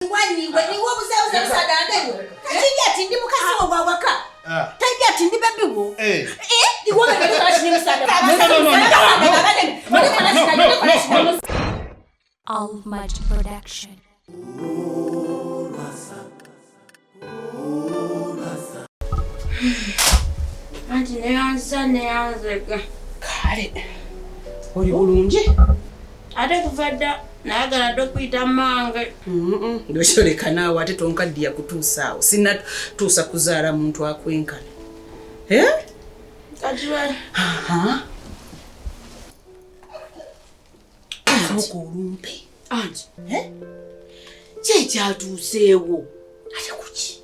Wani wobuza sadanga. Kati ndi mukasi wo wawaka. Taidi ndi baby wo. Di wo baby kati ndi sadanga. No. ALMAGIC production. Anti neyanzega. Kale. Oli bulungi? Ate kuvadda nayagala dokuyita mange. Ndosholeka naawe ate tonkaddiya kutuusaawo. Sinna tuusa kuzaala muntu akwenkana. Kati we. Soko olumpe. Anti. Kyatuuseewo. Ate kuki?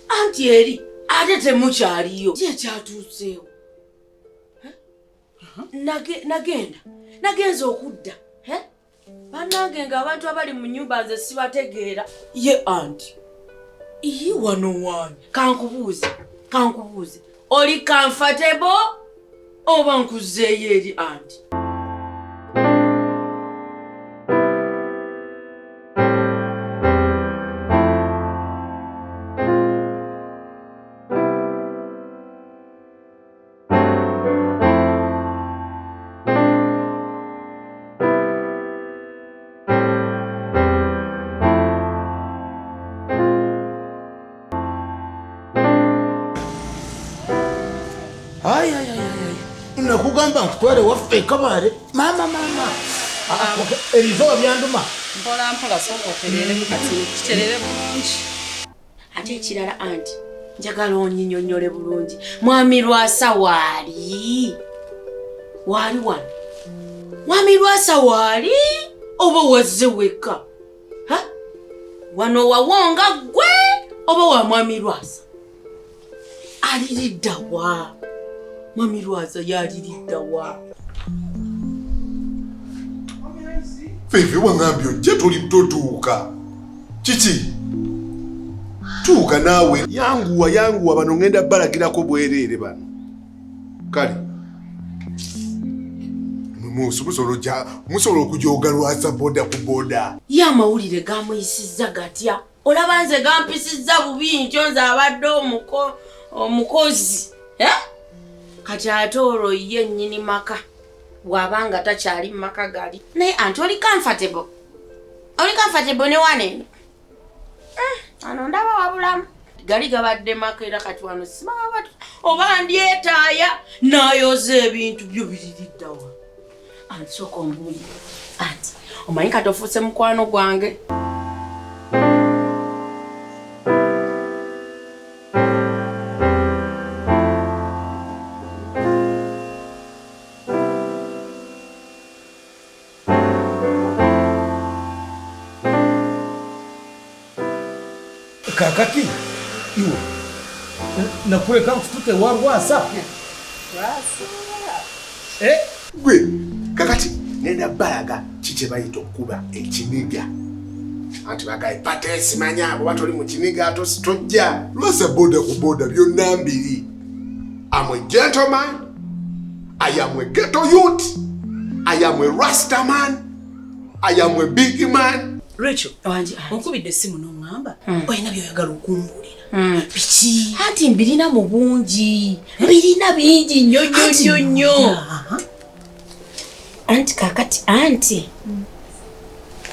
Anti eri ate temukyaliyo. Kyatuuseewo. Nagenza okudda. Bannange ng'abantu abali mu nnyumba nze sibategeera. Ye anti. Iyi wano wanyu. Kankubuuze. Oli comfortable oba nkuzeeyo eri anti? Nakugamba nkutwale waffe kabale mama erizo byanduma Mpola soko oterere mukati kiterere bulungi. Ate ekirala anti njagala onyinyonyole bulungi. Mwami Lwasa wali wano. Mwami Lwasa wali oba wazze weka. Wano wawonga gwe oba wa Mwami Lwasa. Aliridda wa. Mwami Lwasa yaliridda wa. Fefe wangambye ojja toli mtotuuka. Kiki? Tuuka naawe yanguwa bano ngenda balagirako bwereere bano. Kale. Musobola okujooga Lwasa boda ku boda. Ya mawulire gamuyisizza gatya. Olaba nze gampisizza bubi ntyo nze abadde omukozi. Kati ate olwo ye nnyini maka. Wabanga takyali maka gali. Naye anti oli comfortable. Ne wane. Ano ndaba wabulamu. Gali gabadde maka era kati wano simaba oba ndyetaaya nayoza ebintu byo biriridda wa. Anti soko mbuli. Anti omanyi kati ofuuse mukwano gwange. kakati iwe nakuleka nkutute wa Lwasa. Gwe kakati nenda balaga kike bayita okuba ekiniga. Anti bagaye pate simanya abo batoli mu kiniga tojja. Lwasa boda ku boda byonna mbiri. I'm a gentleman. I am a ghetto youth. I am a Rasta man. I am a big man. Rachel, onkubidde simu n'ongamba oyina by'oyagala okumbulira. Biki? Anti mbirina mu bungi. Mbirina bingi nnyo. Anti kakati anti.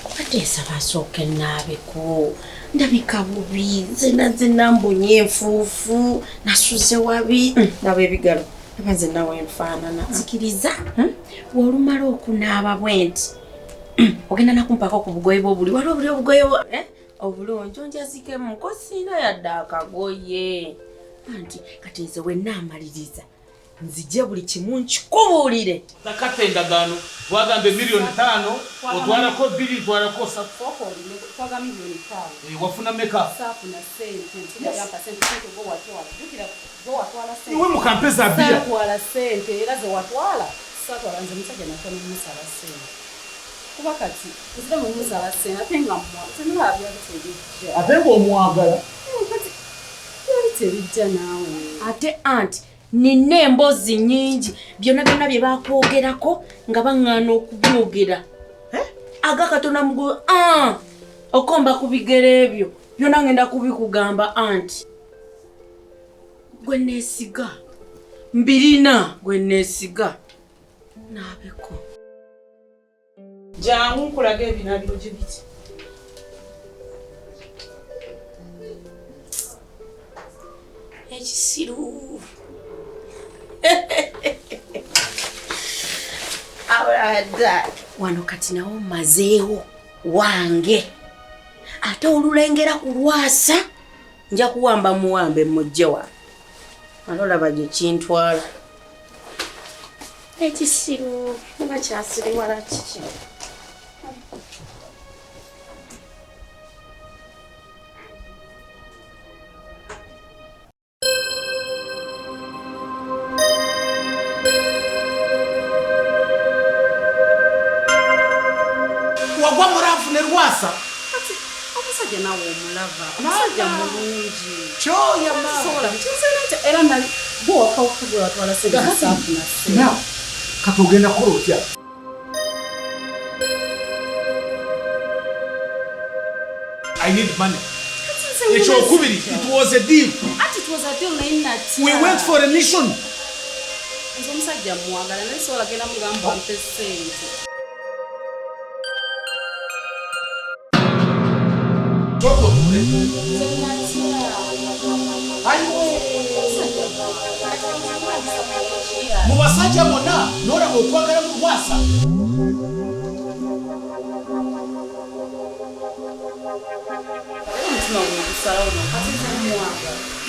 Kwateesa basooke naabeko. Ndabika bubi. Zena mbunye enfuufu. Nasuze wabi. Ndaba ebigalo. Aba nze nawe nfaanana. Nzikiriza. W'olumala okunaaba bwenti. Ogenda nakumpako ku bugoye bw'obuli. Waliwo obuli obugoye obulungi onjazike mu kosina yadde akagoye. Anti kati nze wenna amaliriza nzijja buli kimu nkikubuulire. Nakate endagaano wagambe $5,000,000 otwalako 2 twalako 3 twaga $5,000,000. Wafuna meka? Safuna sente. Yampa sente go watwala. Dukira go watwala sente. Iwe mukampeza bia. Watwala sente era ze watwala. Satwala nze musajja natono musala sente. Kuba kati nzira mu musala sente atenga mwa. Tena abya tebijja. Atenga omwagala. Kati tebijja nawe. Ate anti nina emboozi nnyingi byonna bye bakwogerako nga baŋŋaana okubyogera. Agakatona mugulu Okomba kubigere ebyo. Byonna ngenda kubikugamba anti. Gwe neesiga. Mbirina gwe neesiga. Naabeko. Jangu nkulaga ebinabiro gye biti. Ekisiru. Abada. Wano kati nawo mazeewo wange. Ate olulengera ku Lwasa nja kuwamba muwambe mujje wa. Alolaba gye kintwala. Ekisiru nga kyasiri wala kiki. Wagwa murafu ne Lwasa. Omusajja nawe omulava. Omusajja mulungi. Choya ma. Sola. Kinsana era na bo akawukubwa watwala sega safu na se. Na. Katogenda kola otya. I need money. It was a deal. It was a deal na inati. We went for a mission. Omusajja mwagala ne sola gena mugamba mpese. Mubasajja mona nora okwagala mu Lwasa.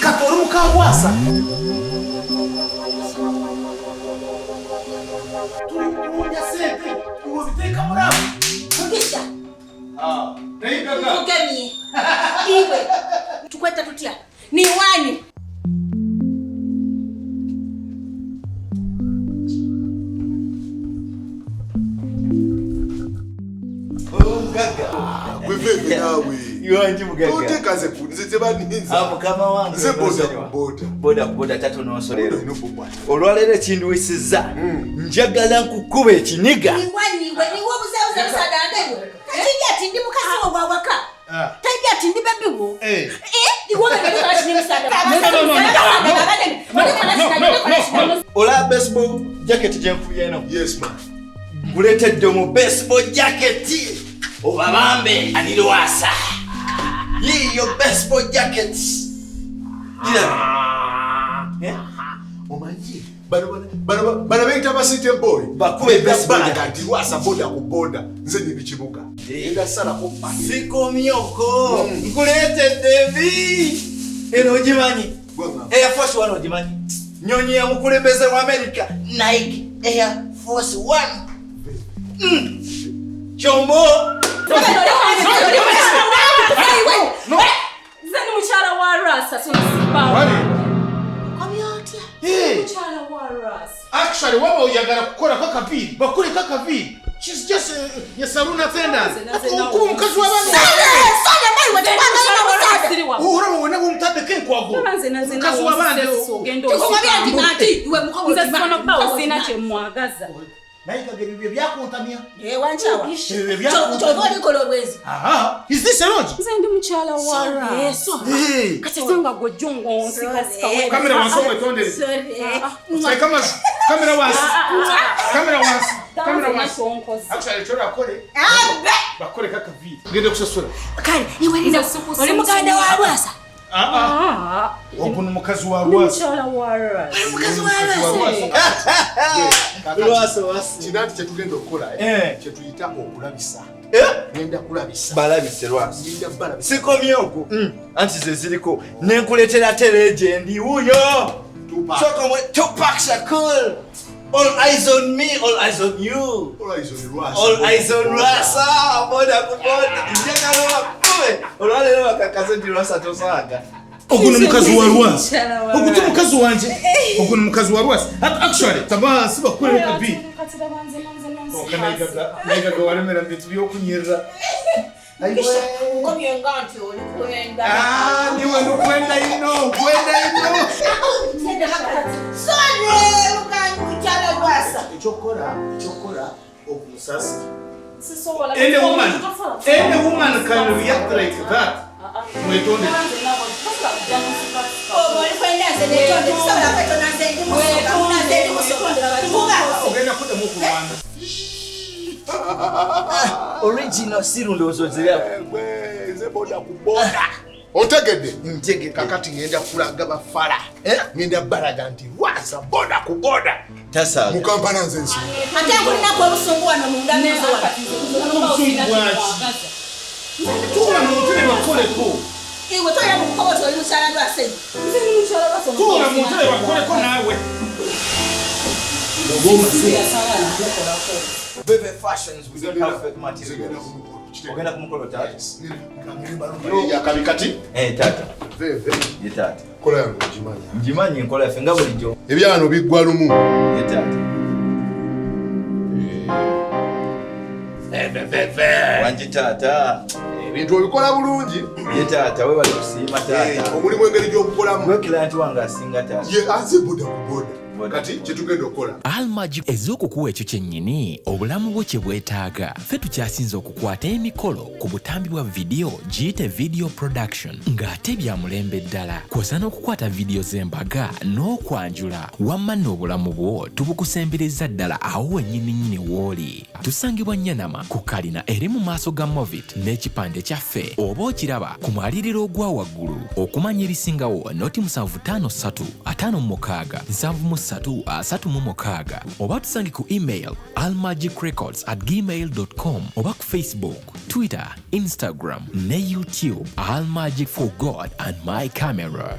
Katoro muka Lwasa. Tulimuja sente. Tuwabiteka murafu. Mugisha. Nayigaga. Tugemye. Iwe. Tukweta tutya. Ni wani. Wewe nawe. Yuanji mugaga. Otekaze kunze baninza. Mukama wange. Nze boda. Boda tatu n'osolero. Olwalero ekinduwisiza. Njagala nkukube ekiniga. Ni wani niwo buzabuza busadande. Kati ndi mukasi wa waka. Tajja ati ndi babiwo. Iwo bebe kashi ni musada. Ola baseball jacket jenfuye eno. Yes man. Nguletedde mu baseball jacket. Obabambe ani Lwasa. Yiyo baseball jacket. Omanyi. Bana beta basite boy. Bakube baseball jacket Lwasa boda ku boda. Nze ndi bikibuga. Enda sala ko pa. Siko myoko. Nguletedde bi. Eno ojimanyi. Air Force One ojimanyi. Nyonyi ya mukulembeze wa America. Nike Air Force One. Chombo. Zani muchala wa Lwasa so sibawa. Komyotya. Muchala wa Lwasa. Actually, waba uyagala kukora kakaviri. Bakuri kakaviri. She's just a saloon attendant. Ukuru mukazi w'abantu. Sana mai watwanga ina musada. Uhora wona umutade kenkwago. Mukazi w'abantu. Tukomabya ndi mati iwe mukobo. Nze sikono ba usina kye mwagaza. Nayigaga bibye byakontamya. Wanchawa. Bibye byakontamya. Chobole kolobwezi. Aha. Is this a lodge? Nze ndi muchala wa Lwasa. Kati zanga gojongo onsikasika we. Kamera wansomwe tondere. Sorry. Kamera wansi. Kamera wansi. Kamera wansi. onkozi. Actually, chora akole. Bakore kakaviri. Ngende kusasura. Kale, iwe nina oli muganda wa Lwasa. Okuno mukazi wa Lwasa. Muchala wa Lwasa. Mukazi wa Lwasa. Lwasa wasi. Kinati kyetugenda okukola kyetuyita okulabisa. Ngenda kulabisa. Balabise Lwasa. Ngenda balabisa. Siko myoko. Anti ze ziriko nenkuletera telegendi uyo. Choko mwe Tupac Shakur. All eyes on me, all eyes on you. All eyes on Lwasa. All eyes on Lwasa. Boda kuboda. Njega lola kube. Olwalero bakakaze ndi Lwasa tosaga. Okuno mukazi wa Lwasa. Okuto mukazi wanje. Okuno mukazi wa Lwasa. Actually, taba siba kule kabi. Nayigaga walemera bintu byokunyirira. Komye nganti oli kwenda. Niwe kwenda ino. Sorry, 'Chala Lwasa. Chokora okumusasi Any woman can react like that. We told it. Original sirundo zozera. Boda kuboda. Ontegede njege kakati ngenda kulaga bafala. Ngenda balaga nti Lwasa boda kuboda. Tasa. Mukampana nzensi. Ate kulina kwa busungwa no mundani zo wakati. Tuwa mutule bakole ko. Iwe to ya mukozo oli musala lwase. Nzi musala lwase. Tuwa mutule bakole ko nawe. Bebe fashions we don't have fake materials. Ogenda kumukolo tata. Ya kabikati? Tata. Veve. Ye tata. Kola yango njimanya. Njimanya nkola yafe nga bulijjo. Ebyano biggwa lumu. Ye tata. Veve. Wanji tata. Ebintu obikola bulungi. Ye tata we bali kusiima tata. Omulimu engeri gy'okukolamu. Gwe client wange asinga tata. Ye anze boda kuboda. Kati kyetugenda okukola. ALMAGIC ez'okukuwa ekyo kyennyini obulamu bwo kye bwetaaga. Ffe tukyasinza okukwata emikolo ku butambi bwa vidiyo giyite video production ng'ate bya mulembe ddala. Kw'osa n'okukwata vidiyo z'embaga n'okwanjula wamma n'obulamu bwo tubukusembereza ddala awo wennyininyini w'oli. Tusangibwa Nyanama ku kalina eri mu maaso ga Movit n'ekipande kyaffe oba okiraba ku mwaliriro ogwa waggulu. Okumanya ebisingawo noti 753 56 7336 oba tusange ku email almagicrecords@gmail.com oba ku Facebook, Twitter, Instagram ne YouTube. ALMAGIC for God and my camera.